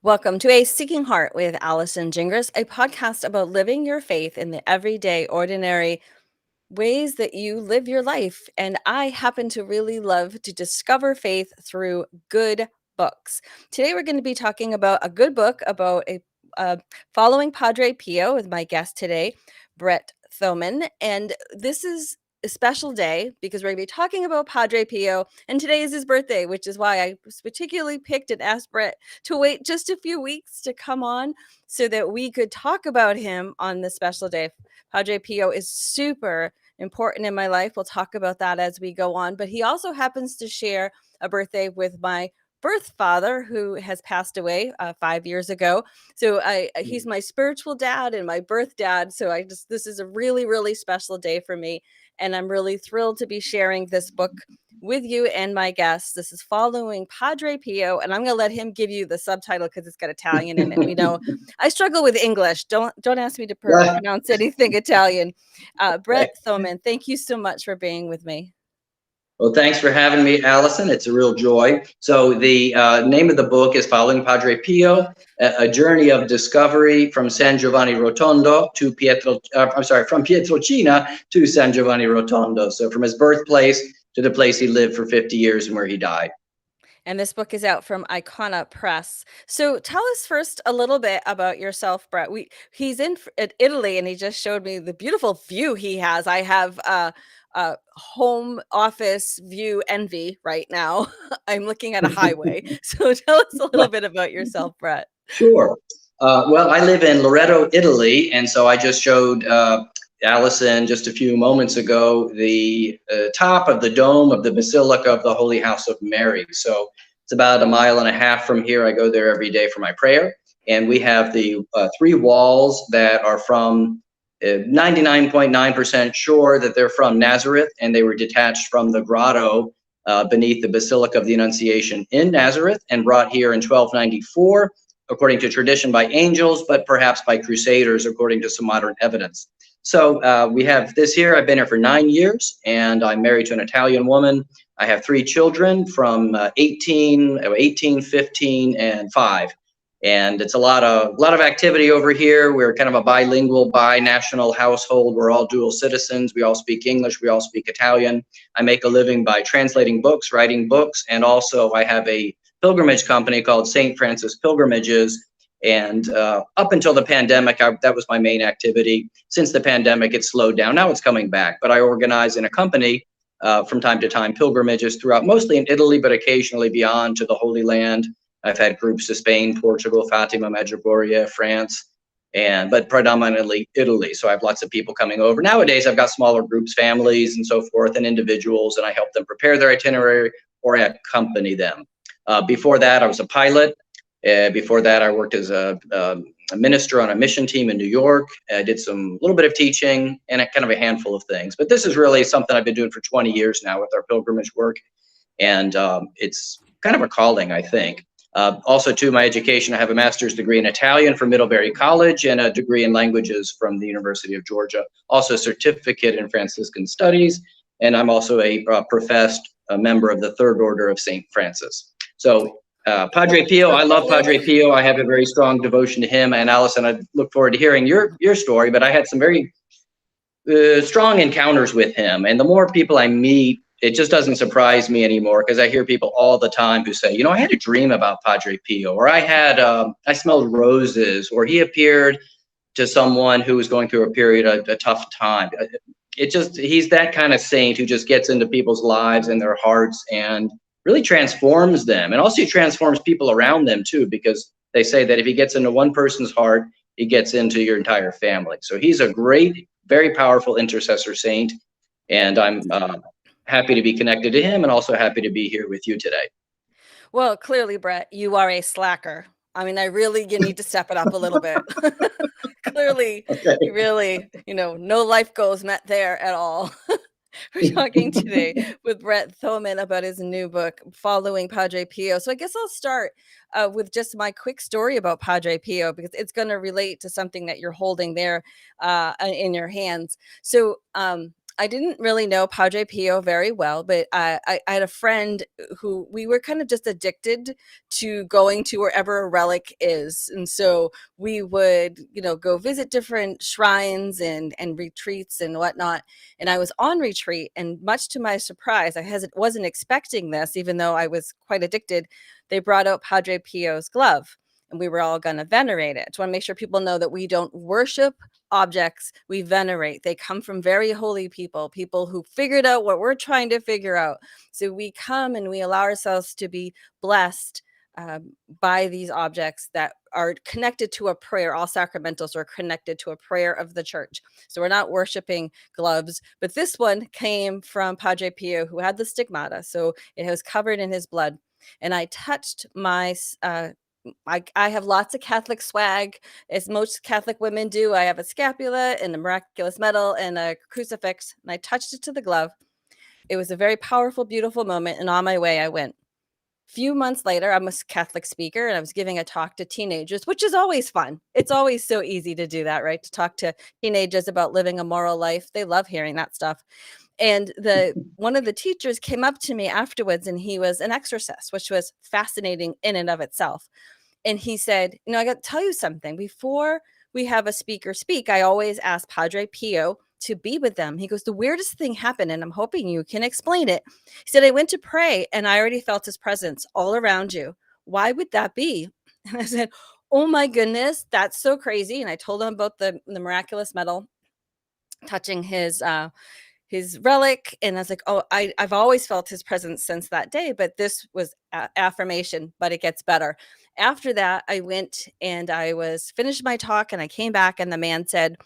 Welcome to A Seeking Heart with Allison Gingras, a podcast about living your faith in the everyday, ordinary ways that you live your life. And I happen to really love to discover faith through good books. Today, we're going to be talking about a good book about uh, following Padre Pio with my guest today, Brett Thoman. And this is a special day because we're going to be talking about Padre Pio, and today is his birthday, which is why I particularly picked and asked Brett to wait just a few weeks to come on so that we could talk about him on this special day. Padre Pio is super important in my life. We'll talk about that as we go on, but he also happens to share a birthday with my birth father, who has passed away 5 years ago. So he's my spiritual dad and my birth dad. So this is a really, really special day for me. And I'm really thrilled to be sharing this book with you and my guests. This is Following Padre Pio, and I'm going to let him give you the subtitle because it's got Italian in it. We know I struggle with English. Don't ask me to pronounce anything Italian. Brett Thoman, thank you so much for being with me. Well, thanks for having me, Allison. It's a real joy. So the name of the book is Following Padre Pio, a journey of discovery from San Giovanni Rotondo to from Pietrelcina to San Giovanni Rotondo. So from his birthplace to the place he lived for 50 years and where he died. And this book is out from Icona Press. So tell us first a little bit about yourself, Brett. He's in Italy, and he just showed me the beautiful view he has. I have a home office view envy right now. I'm looking at a highway. So tell us a little bit about yourself, Brett. Sure. Well, I live in Loreto, Italy, and so I just showed Allison just a few moments ago the top of the dome of the Basilica of the Holy House of Mary. So it's about a mile and a half from here. I go there every day for my prayer, and we have the three walls that are from 99.9% sure that they're from Nazareth, and they were detached from the grotto beneath the Basilica of the Annunciation in Nazareth and brought here in 1294, according to tradition, by angels, but perhaps by crusaders, according to some modern evidence. So we have this here. I've been here for 9 years, and I'm married to an Italian woman. I have three children from 18, 15, and 5. And it's a lot of activity over here. We're kind of a bilingual, bi-national household. We're all dual citizens. We all speak English. We all speak Italian. I make a living by translating books, writing books, and also I have a pilgrimage company called St. Francis Pilgrimages. And up until the pandemic, that was my main activity. Since the pandemic, it's slowed down. Now it's coming back. But I organize in a company from time to time pilgrimages throughout, mostly in Italy, but occasionally beyond to the Holy Land. I've had groups to Spain, Portugal, Fatima, Medjugorje, France, but predominantly Italy. So I have lots of people coming over. Nowadays, I've got smaller groups, families, and so forth, and individuals, and I help them prepare their itinerary or I accompany them. Before that, I was a pilot. Before that, I worked as a minister on a mission team in New York. I did some little bit of teaching and kind of a handful of things. But this is really something I've been doing for 20 years now with our pilgrimage work. And it's kind of a calling, I think. Also, to my education, I have a master's degree in Italian from Middlebury College and a degree in languages from the University of Georgia. Also a certificate in Franciscan Studies. And I'm also a professed member of the Third Order of St. Francis. So Padre Pio, I love Padre Pio. I have a very strong devotion to him. And Allison, I look forward to hearing your story, but I had some very strong encounters with him. And the more people I meet, it just doesn't surprise me anymore, because I hear people all the time who say, I had a dream about Padre Pio, or I smelled roses, or he appeared to someone who was going through a period of a tough time. He's that kind of saint who just gets into people's lives and their hearts and really transforms them. And also he transforms people around them too, because they say that if he gets into one person's heart, he gets into your entire family. So he's a great, very powerful intercessor saint. And I'm happy to be connected to him and also happy to be here with you today. Well, clearly, Brett, you are a slacker. I mean, you need to step it up a little bit. Clearly, okay. Really, no life goals met there at all. We're talking today with Brett Thoman about his new book, Following Padre Pio. So I guess I'll start with just my quick story about Padre Pio, because it's going to relate to something that you're holding there in your hands. So I didn't really know Padre Pio very well, but I had a friend who we were kind of just addicted to going to wherever a relic is. And so we would, go visit different shrines and retreats and whatnot. And I was on retreat, and much to my surprise, wasn't expecting this, even though I was quite addicted. They brought out Padre Pio's glove, and we were all going to venerate it. I want to make sure people know that we don't worship objects, we venerate. They come from very holy people who figured out what we're trying to figure out. So we come and we allow ourselves to be blessed by these objects that are connected to a prayer. All sacramentals are connected to a prayer of the church. So we're not worshiping gloves, but this one came from Padre Pio, who had the stigmata. So it was covered in his blood. And I touched I have lots of Catholic swag, as most Catholic women do. I have a scapula and a miraculous medal and a crucifix, and I touched it to the glove. It was a very powerful, beautiful moment, and on my way I went. Few months later, I'm a Catholic speaker, and I was giving a talk to teenagers, which is always fun. It's always so easy to do that, right? To talk to teenagers about living a moral life. They love hearing that stuff. And one of the teachers came up to me afterwards, and he was an exorcist, which was fascinating in and of itself. And he said, I got to tell you something. Before we have a speaker speak, I always ask Padre Pio to be with them. He goes, the weirdest thing happened, and I'm hoping you can explain it. He said, I went to pray, and I already felt his presence all around you. Why would that be? And I said, oh my goodness, that's so crazy. And I told him about the miraculous medal touching his relic, and I was like, oh, I've always felt his presence since that day, but this was affirmation. But it gets better. After that, I went and I was finished my talk, and I came back, and the man said,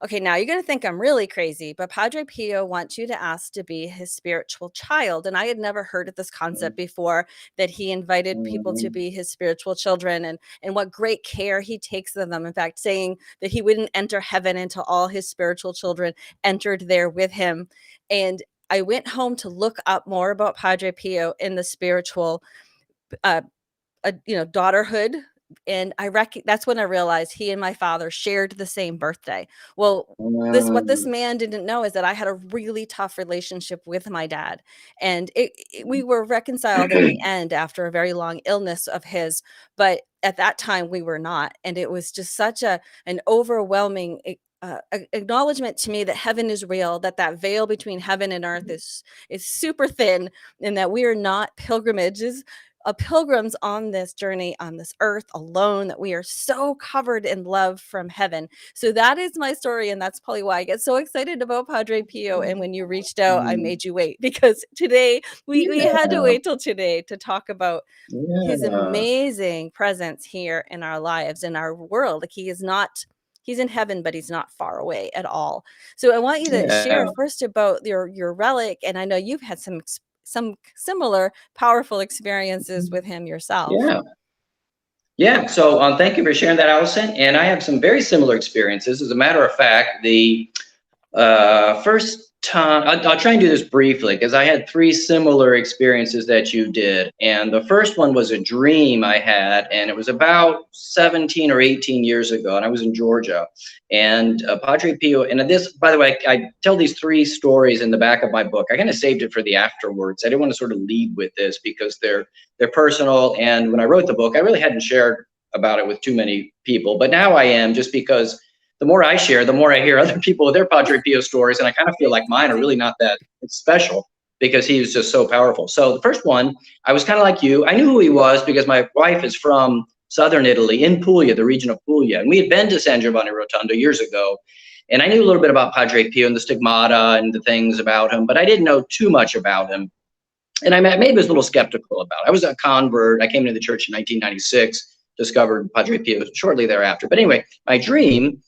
okay, now you're going to think I'm really crazy, but Padre Pio wants you to ask to be his spiritual child. And I had never heard of this concept before, that he invited people to be his spiritual children, and what great care he takes of them. In fact, saying that he wouldn't enter heaven until all his spiritual children entered there with him. And I went home to look up more about Padre Pio in the spiritual daughterhood. And that's when I realized he and my father shared the same birthday. Well, what this man didn't know is that I had a really tough relationship with my dad, and we were reconciled in the end after a very long illness of his. But at that time, we were not, and it was just such an overwhelming acknowledgement to me that heaven is real, that veil between heaven and earth is super thin, and that we are not pilgrims on this journey on this earth alone, that we are so covered in love from heaven. So that is my story, and that's probably why I get so excited about Padre Pio. And when you reached out, I made you wait, because today we had to wait till today to talk about his amazing presence here in our lives, in our world. Like he's in heaven, but he's not far away at all. So I want you to share first about your relic, and I know you've had some similar powerful experiences with him yourself. Yeah. So thank you for sharing that, Allison. And I have some very similar experiences. As a matter of fact, the first time, I'll try and do this briefly, because I had 3 similar experiences that you did. And the first one was a dream I had, and it was about 17 or 18 years ago, and I was in Georgia. And Padre Pio, and this, by the way, I tell these 3 stories in the back of my book. I kind of saved it for the afterwards. I didn't want to sort of lead with this because they're personal. And when I wrote the book, I really hadn't shared about it with too many people, but now I am, just because the more I share, the more I hear other people with their Padre Pio stories, and I kind of feel like mine are really not that special, because he was just so powerful. So the first one, I was kind of like you. I knew who he was because my wife is from southern Italy, in Puglia, the region of Puglia, and we had been to San Giovanni Rotondo years ago, and I knew a little bit about Padre Pio and the stigmata and the things about him, but I didn't know too much about him. And I maybe was a little skeptical about it. I was a convert. I came into the church in 1996, discovered Padre Pio shortly thereafter. But anyway, my dream,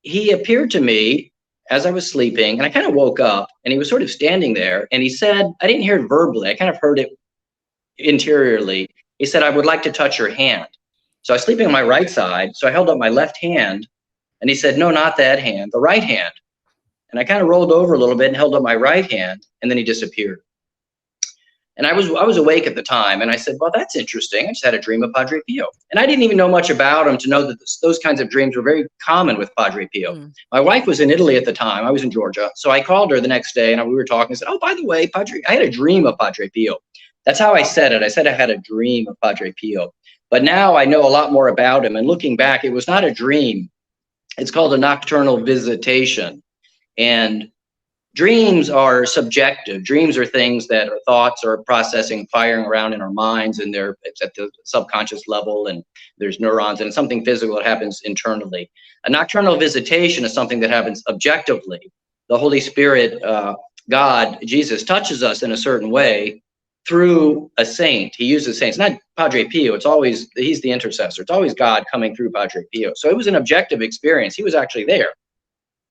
he appeared to me as I was sleeping, and I kind of woke up, and he was sort of standing there, and he said, I didn't hear it verbally, I kind of heard it interiorly. He said, I would like to touch your hand. So I was sleeping on my right side, so I held up my left hand, and he said, no, not that hand, the right hand. And I kind of rolled over a little bit and held up my right hand, and then he disappeared. And I was awake at the time, and I said, well, that's interesting. I just had a dream of Padre Pio. And I didn't even know much about him to know that those kinds of dreams were very common with Padre Pio. Mm. My wife was in Italy at the time. I was in Georgia. So I called her the next day, and we were talking. I said, oh, by the way, I had a dream of Padre Pio. That's how I said it. I said I had a dream of Padre Pio. But now I know a lot more about him. And looking back, it was not a dream. It's called a nocturnal visitation. And dreams are subjective. Dreams are things that are thoughts or processing, firing around in our minds, and it's at the subconscious level, and there's neurons, and it's something physical that happens internally. A nocturnal visitation is something that happens objectively. The Holy Spirit, God, Jesus, touches us in a certain way through a saint. He uses saints, not Padre Pio. He's the intercessor. It's always God coming through Padre Pio. So it was an objective experience. He was actually there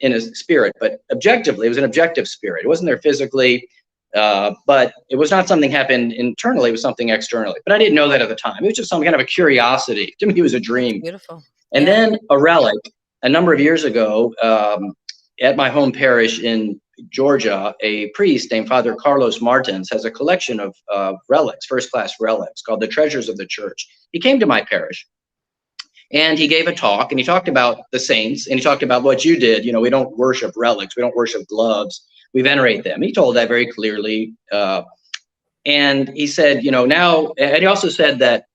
in his spirit, but objectively, it was an objective spirit. It wasn't there physically, but it was not something happened internally. It was something externally. But I didn't know that at the time. It was just some kind of a curiosity. To me, it was a dream. Beautiful. And then a relic. A number of years ago, at my home parish in Georgia, a priest named Father Carlos Martins has a collection of relics, first-class relics, called the Treasures of the Church. He came to my parish. And he gave a talk, and he talked about the saints, and he talked about what you did. You know, we don't worship relics. We don't worship gloves. We venerate them. He told that very clearly. And he said, you know, now, and he also said that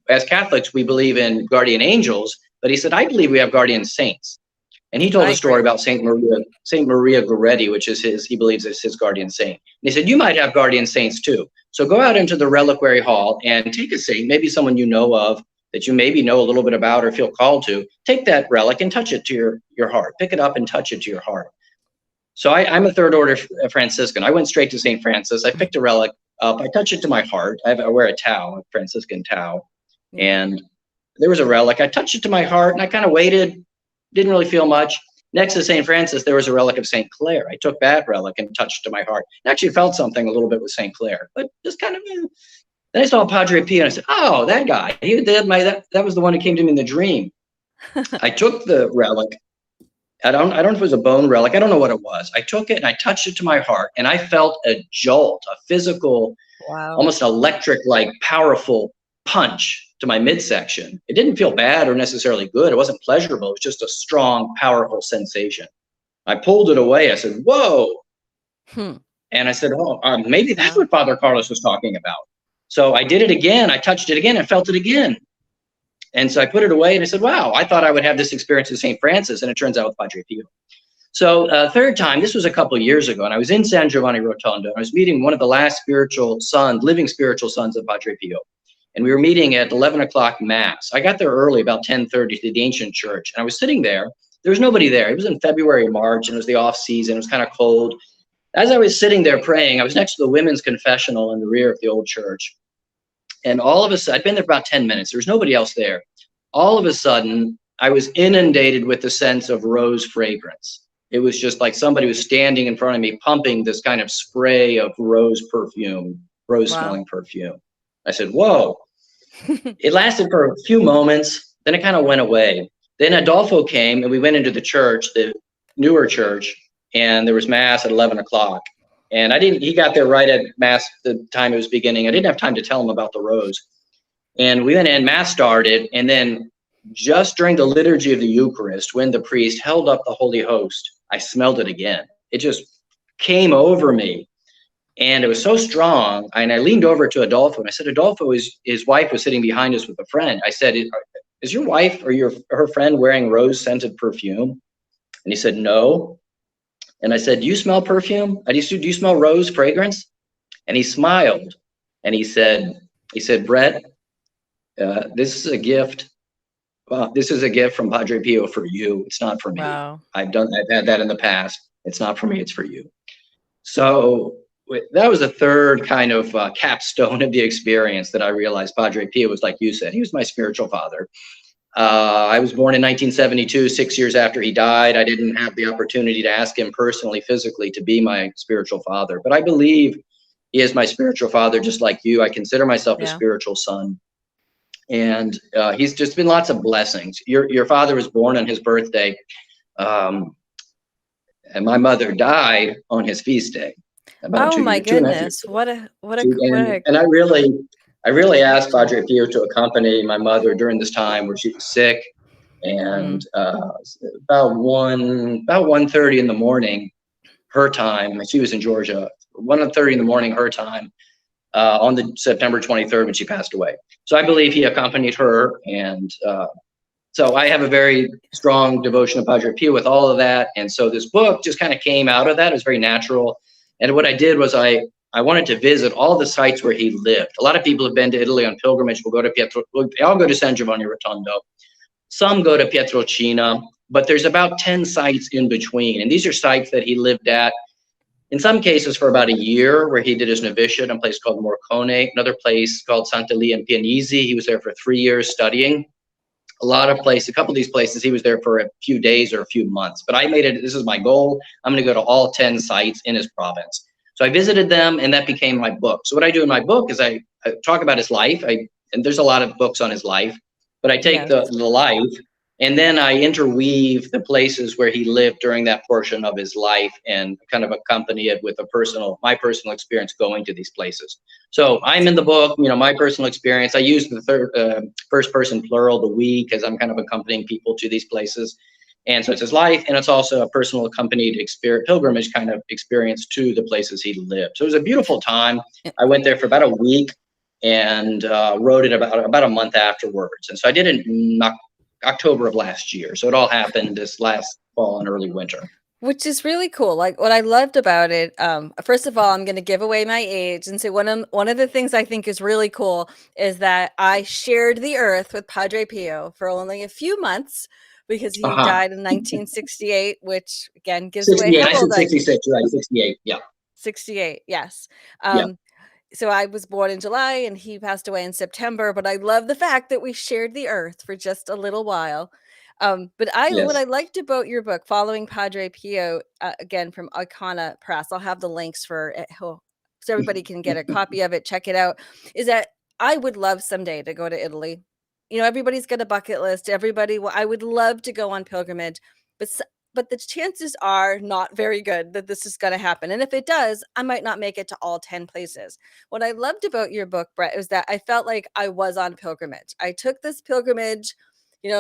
as Catholics, we believe in guardian angels, but he said, I believe we have guardian saints. And he told a story about Saint Maria Goretti, which is he believes is his guardian saint. And he said, you might have guardian saints too. So go out into the reliquary hall and take a saint, maybe someone you know of, that you maybe know a little bit about or feel called to. Take that relic and touch it to your heart. Pick it up and touch it to your heart. So I'm a third order Franciscan. I went straight to St. Francis. I picked a relic up. I touch it to my heart. I wear a tau, a Franciscan tau. And there was a relic. I touched it to my heart, and I kind of waited. Didn't really feel much. Next to St. Francis, there was a relic of St. Clare. I took that relic and touched it to my heart. I actually felt something a little bit with St. Clare, but just kind of... Then I saw Padre Pio, and I said, oh, that guy. That was the one who came to me in the dream. I took the relic. I don't know if it was a bone relic. I don't know what it was. I took it and I touched it to my heart, and I felt a jolt, a physical, almost electric-like powerful punch to my midsection. It didn't feel bad or necessarily good. It wasn't pleasurable. It was just a strong, powerful sensation. I pulled it away. I said, whoa. And I said, oh, maybe that's what Father Carlos was talking about. So I did it again. I touched it again and felt it again. And so I put it away, and I said, wow, I thought I would have this experience with St. Francis, and it turns out with Padre Pio. So third time, this was a couple of years ago, and I was in San Giovanni Rotondo. I was meeting one of the last living spiritual sons of Padre Pio. And we were meeting at 11 o'clock Mass. I got there early, about 10:30, to the ancient church. And I was sitting there. There was nobody there. It was in February or March, and it was the off season. It was kind of cold. As I was sitting there praying, I was next to the women's confessional in the rear of the old church. And all of a sudden, I'd been there for about 10 minutes. There was nobody else there. All of a sudden, I was inundated with the sense of rose fragrance. It was just like somebody was standing in front of me, pumping this kind of spray of rose smelling perfume. I said, whoa. It lasted for a few moments. Then it kind of went away. Then Adolfo came, and we went into the church, the newer church, and there was Mass at 11 o'clock. And he got there right at Mass, the time it was beginning. I didn't have time to tell him about the rose. And we went in, Mass started, and then just during the liturgy of the Eucharist, when the priest held up the Holy Host, I smelled it again. It just came over me. And it was so strong. And I leaned over to Adolfo, and I said, Adolfo, his wife was sitting behind us with a friend. I said, is your wife or her friend wearing rose-scented perfume? And he said, no. And I said, do you smell perfume? Do you smell rose fragrance? And he smiled, and he said, Brett, this is a gift. This is a gift from Padre Pio for you. It's not for me. Wow. I've had that in the past. It's not for me. It's for you. So that was the third kind of capstone of the experience that I realized Padre Pio was, like you said, he was my spiritual father. I was born in 1972, 6 years after he died. I didn't have the opportunity to ask him personally, physically, to be my spiritual father. But I believe he is my spiritual father, just like you. I consider myself a spiritual son. And he's just been lots of blessings. Your father was born on his birthday, and my mother died on his feast day. about Oh two my years, 2.5 years. goodness. What a And I really asked Padre Pio to accompany my mother during this time where she was sick. mm, And about 1:30 in the morning, her time, and she was in Georgia, 1:30 in the morning, her time, on the September 23rd when she passed away. So I believe he accompanied her. And so I have a very strong devotion to Padre Pio with all of that. And so this book just kind of came out of that. It was very natural. And what I did was I wanted to visit all the sites where he lived. A lot of people have been to Italy on pilgrimage. We'll go to I'll go to San Giovanni Rotondo. Some go to Pietrelcina, but there's about 10 sites in between. And these are sites that he lived at, in some cases for about a year, where he did his novitiate in a place called Morcone, another place called Santa Lia in Pianesi. He was there for 3 years studying. A couple of these places, he was there for a few days or a few months. But I made it, this is my goal. I'm going to go to all 10 sites in his province. So I visited them, and that became my book. So what I do in my book is I talk about his life. And there's a lot of books on his life, but I take yes. the life, and then I interweave the places where he lived during that portion of his life and kind of accompany it with my personal experience going to these places. So I'm in the book, my personal experience. I use the first person plural, the we, because I'm kind of accompanying people to these places. And so it's his life, and it's also a personal accompanied pilgrimage kind of experience to the places he lived. So it was a beautiful time. I went there for about a week and wrote it about a month afterwards. And so I did it in October of last year. So it all happened this last fall and early winter. Which is really cool. Like, what I loved about it, first of all, I'm going to give away my age and say one of the things I think is really cool is that I shared the earth with Padre Pio for only a few months, because he died in 1968, which again gives away 68. how I old said 66, right? 68. Yeah. 68. Yes. Yeah. So I was born in July and he passed away in September, but I love the fact that we shared the earth for just a little while. What I Yes. liked about your book, Following Padre Pio, again from Icona Press, I'll have the links for it so everybody can get a copy of it, check it out, is that I would love someday to go to Italy. Everybody's got a bucket list. I would love to go on pilgrimage, but the chances are not very good that this is going to happen. And if it does, I might not make it to all 10 places. What I loved about your book, Brett, is that I felt like I was on pilgrimage. I took this pilgrimage,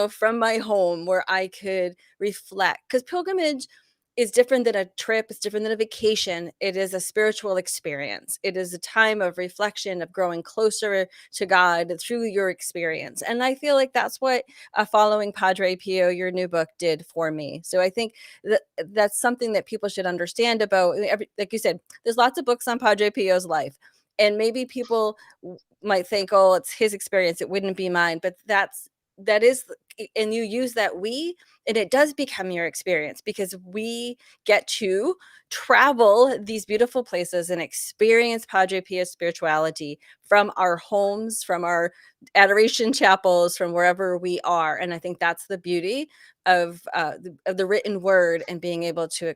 from my home where I could reflect, because pilgrimage is different than a trip. It's different than a vacation. It is a spiritual experience. It is a time of reflection, of growing closer to God through your experience. And I feel like that's what Following Padre Pio, your new book, did for me. So I think that's something that people should understand about, like you said, there's lots of books on Padre Pio's life. And maybe people might think, oh, it's his experience, it wouldn't be mine. But that is, and you use that and it does become your experience, because we get to travel these beautiful places and experience Padre Pio's spirituality from our homes, from our adoration chapels, from wherever we are. And I think that's the beauty of the written word, and being able to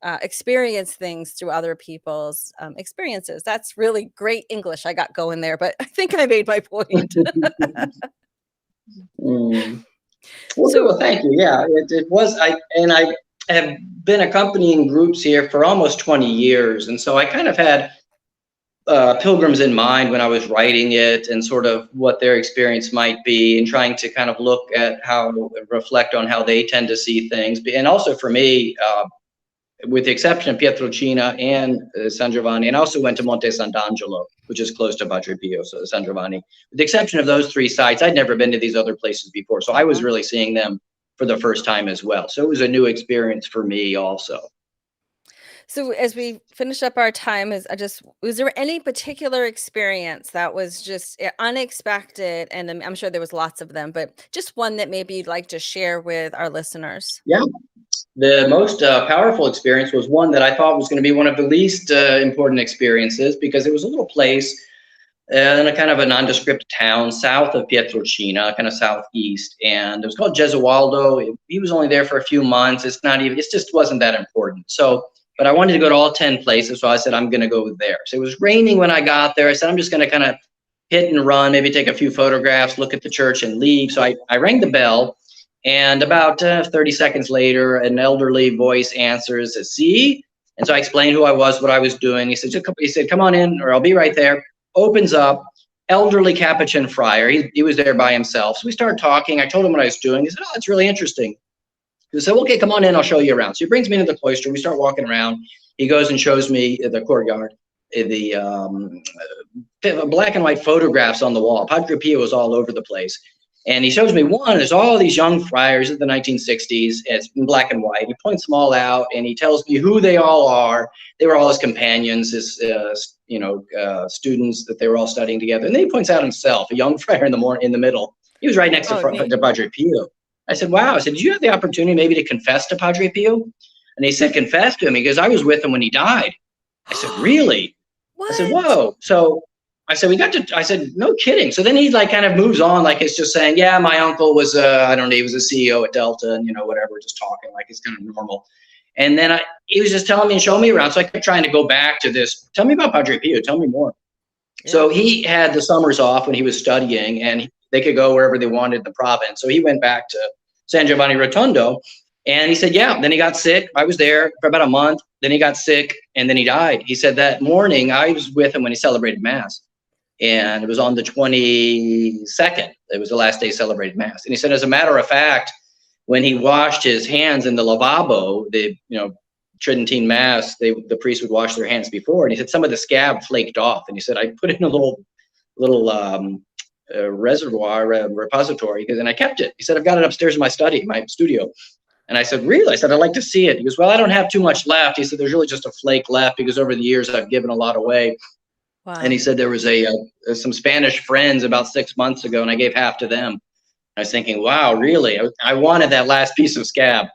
experience things through other people's experiences. That's really great English I got going there, but I think I made my point. Well, thank you. Yeah, it was. I have been accompanying groups here for almost 20 years. And so I kind of had pilgrims in mind when I was writing it, and sort of what their experience might be, and trying to kind of reflect on how they tend to see things. And also for me, with the exception of Pietrelcina and San Giovanni, and I also went to Monte Sant'Angelo, which is close to Padre Pio, so San Giovanni. With the exception of those 3 sites, I'd never been to these other places before, so I was really seeing them for the first time as well. So it was a new experience for me also. So as we finish up our time, was there any particular experience that was just unexpected? And I'm sure there was lots of them, but just one that maybe you'd like to share with our listeners. Yeah. The most powerful experience was one that I thought was going to be one of the least important experiences, because it was a little place in a kind of a nondescript town south of Pietrelcina, kind of southeast, and it was called Gesualdo. He was only there for a few months. It just wasn't that important. So, but I wanted to go to all 10 places, so I said, I'm going to go there. So it was raining when I got there. I said, I'm just going to kind of hit and run, maybe take a few photographs, look at the church, and leave. So I rang the bell. And about 30 seconds later, an elderly voice answers, "See, And so I explained who I was, what I was doing. He said, come on in, or I'll be right there. Opens up, elderly Capuchin friar. He was there by himself. So we started talking. I told him what I was doing. He said, oh, that's really interesting. He said, okay, come on in, I'll show you around. So he brings me into the cloister. We start walking around. He goes and shows me the courtyard, the black and white photographs on the wall. Padre Pio was all over the place. And he shows me one, there's all these young friars of the 1960s. It's in black and white. He points them all out and he tells me who they all are. They were all his companions, his students that they were all studying together. And then he points out himself, a young friar in the middle. He was right next to Padre Pio. I said, wow. I said, did you have the opportunity maybe to confess to Padre Pio? And he said, confess to him. He goes, I was with him when he died. I said, really? What? I said, whoa. So I said, I said, no kidding. So then he like kind of moves on, like it's just saying, yeah, my uncle was, I don't know, he was a CEO at Delta and, whatever, just talking like it's kind of normal. And then he was just telling me and showing me around. So I kept trying to go back to this. Tell me about Padre Pio. Tell me more. Yeah. So he had the summers off when he was studying and they could go wherever they wanted in the province. So he went back to San Giovanni Rotondo and he said, yeah, then he got sick. I was there for about a month. Then he got sick and then he died. He said that morning I was with him when he celebrated Mass. And it was on the 22nd. It was the last day he celebrated Mass. And he said, as a matter of fact, when he washed his hands in the lavabo, the Tridentine Mass, the priest would wash their hands before. And he said some of the scab flaked off. And he said, I put it in a little repository, and I kept it. He said, I've got it upstairs in my studio. And I said, really? I said, I'd like to see it. He goes, well, I don't have too much left. He said, there's really just a flake left because over the years I've given a lot away. Wow. And he said there was some Spanish friends about 6 months ago, and I gave half to them. I was thinking, wow, really? I wanted that last piece of scab,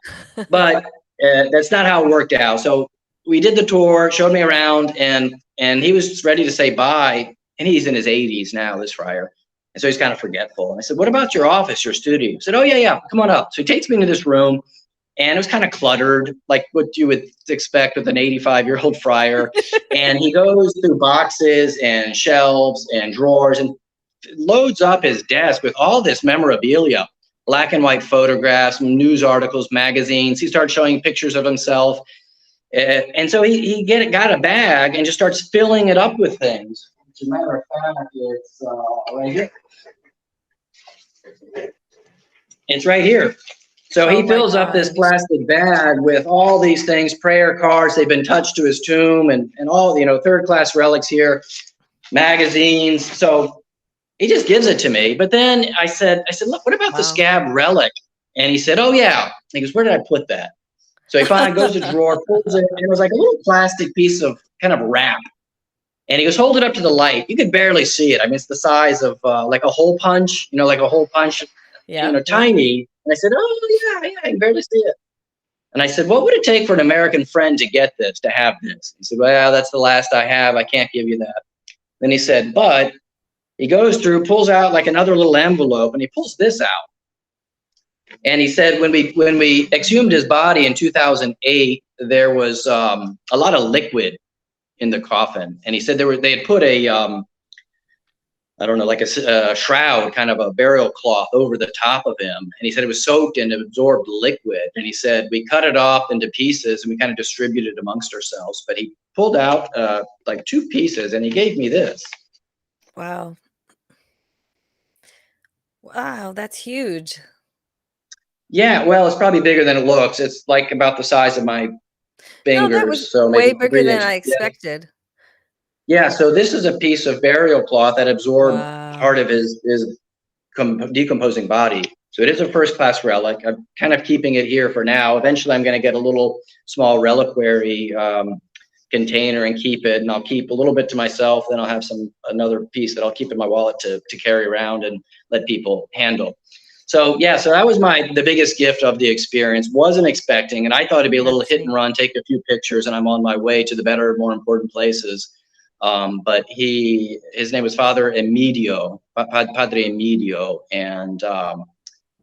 but that's not how it worked out. So we did the tour, showed me around, and he was ready to say bye. And he's in his 80s now, this friar. And so he's kind of forgetful. And I said, what about your office, your studio? He said, oh, yeah, come on up. So he takes me into this room. And it was kind of cluttered, like what you would expect with an 85-year-old friar. And he goes through boxes and shelves and drawers and loads up his desk with all this memorabilia, black and white photographs, news articles, magazines. He started showing pictures of himself. And so he got a bag and just starts filling it up with things. As a matter of fact, it's right here. It's right here. So he fills up this plastic bag with all these things, prayer cards, they've been touched to his tomb and all, third-class relics here, magazines. So he just gives it to me. But then I said, look, what about the scab relic? And he said, oh, yeah. He goes, where did I put that? So he finally goes to the drawer, pulls it, and it was like a little plastic piece of kind of wrap. And he goes, hold it up to the light. You could barely see it. I mean, it's the size of like a hole punch, tiny. And I said, oh, yeah, I can barely see it. And I said, what would it take for an American friend to get this, to have this? He said, well, that's the last I have. I can't give you that. Then he said, but he goes through, pulls out like another little envelope, and he pulls this out. And he said, when we exhumed his body in 2008, there was a lot of liquid in the coffin. And he said they had put a like a shroud, kind of a burial cloth over the top of him. And he said it was soaked and absorbed liquid. And he said, we cut it off into pieces and we kind of distributed it amongst ourselves. But he pulled out like 2 pieces and he gave me this. Wow. Wow, that's huge. Yeah, well, it's probably bigger than it looks. It's like about the size of my fingers. No, that was so way bigger than I expected. Yeah, so this is a piece of burial cloth that absorbed part of his decomposing body. So it is a first-class relic. I'm kind of keeping it here for now. Eventually, I'm going to get a little small reliquary container and keep it, and I'll keep a little bit to myself. Then I'll have another piece that I'll keep in my wallet to carry around and let people handle. So yeah, so that was the biggest gift of the experience. Wasn't expecting, and I thought it'd be a little hit and run, take a few pictures, and I'm on my way to the better, more important places. But his name was Padre Emilio, and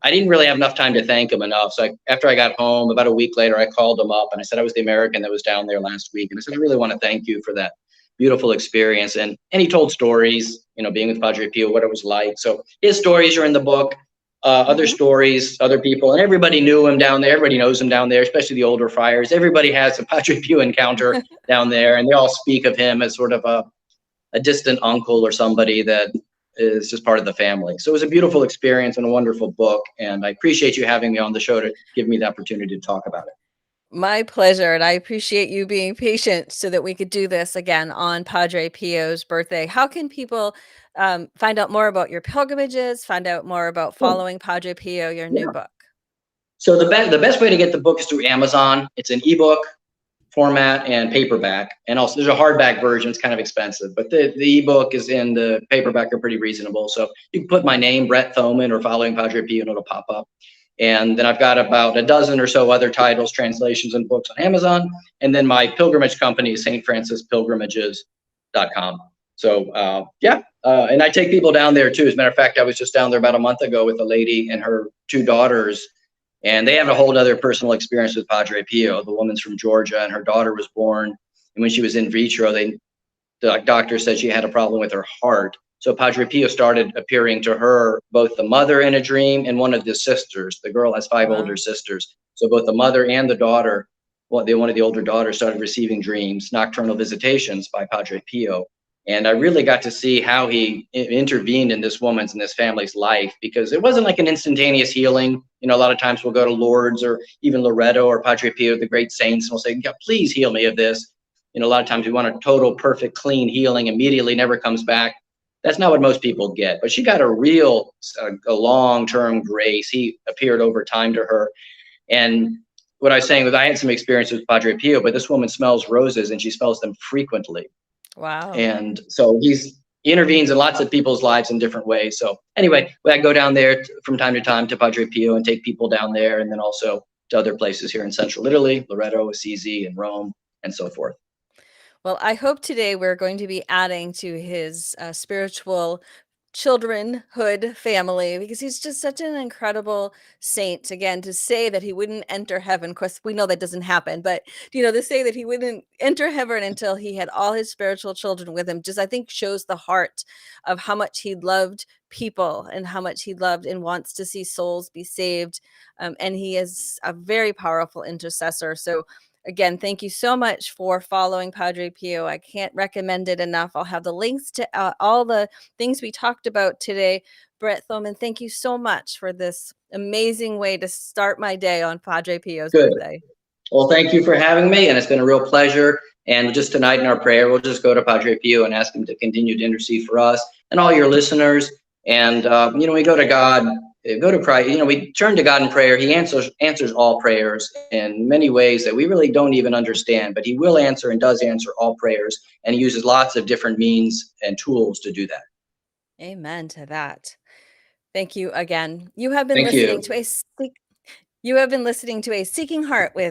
I didn't really have enough time to thank him enough. So after I got home, about a week later, I called him up and I said I was the American that was down there last week, and I said I really want to thank you for that beautiful experience. And he told stories, being with Padre Pio, what it was like. So his stories are in the book. other Mhm. stories, other people, and everybody knew him down there. Everybody knows him down there, especially the older friars. Everybody has a Padre Pio encounter down there, and they all speak of him as sort of a distant uncle or somebody that is just part of the family. So it was a beautiful experience and a wonderful book. And I appreciate you having me on the show to give me the opportunity to talk about it. My pleasure, and I appreciate you being patient so that we could do this again on Padre Pio's birthday. How can people find out more about your pilgrimages, find out more about Oh, following Padre Pio, your new yeah. book? So the best way to get the book is through Amazon. It's an ebook format and paperback, and also there's a hardback version. It's kind of expensive, but the ebook is in the paperback are pretty reasonable. So you can put my name, Brett Thoman, or following Padre Pio, and it'll pop up. And then I've got about a dozen or so other titles, translations, and books on Amazon. And then my pilgrimage company is stfrancispilgrimages.com. So and I take people down there too. As a matter of fact, I was just down there about a month ago with a lady and her two daughters, and they have a whole other personal experience with Padre Pio. The woman's from Georgia, and her daughter was born, and when she was in vitro, the doctor said she had a problem with her heart. So Padre Pio started appearing to her, both the mother in a dream and one of the sisters. The girl has five older Wow. sisters. So both the mother and the daughter, one of the older daughters, started receiving dreams, nocturnal visitations by Padre Pio. And I really got to see how he intervened in this woman's and this family's life, because it wasn't like an instantaneous healing. You know, a lot of times we'll go to Lourdes or even Loretto or Padre Pio, the great saints, and we'll say, "God, please heal me of this." You know, a lot of times we want a total, perfect, clean healing immediately, never comes back. That's not what most people get. But she got a long-term grace. He appeared over time to her. And what I was saying was I had some experience with Padre Pio, but this woman smells roses and she smells them frequently. Wow. And so he intervenes in lots of people's lives in different ways. So anyway, I go down there from time to time to Padre Pio and take people down there, and then also to other places here in central Italy, Loretto, Assisi, and Rome, and so forth. Well, I hope today we're going to be adding to his spiritual childrenhood family, because he's just such an incredible saint. Again, to say that he wouldn't enter heaven, of course, we know that doesn't happen, but to say that he wouldn't enter heaven until he had all his spiritual children with him, just I think shows the heart of how much he loved people and how much he loved and wants to see souls be saved. And he is a very powerful intercessor. So again, thank you so much for following Padre Pio. I can't recommend it enough. I'll have the links to all the things we talked about today. Brett Thoman, thank you so much for this amazing way to start my day on Padre Pio's Good. birthday. Well, thank you for having me, and it's been a real pleasure. And just tonight in our prayer, we'll just go to Padre Pio and ask him to continue to intercede for us and all your listeners. And we go to God, go to Christ. We turn to God in prayer. He answers all prayers in many ways that we really don't even understand, but He will answer and does answer all prayers, and He uses lots of different means and tools to do that. Amen to that. Thank you again. You have been Thank listening you. to a Seeking Heart with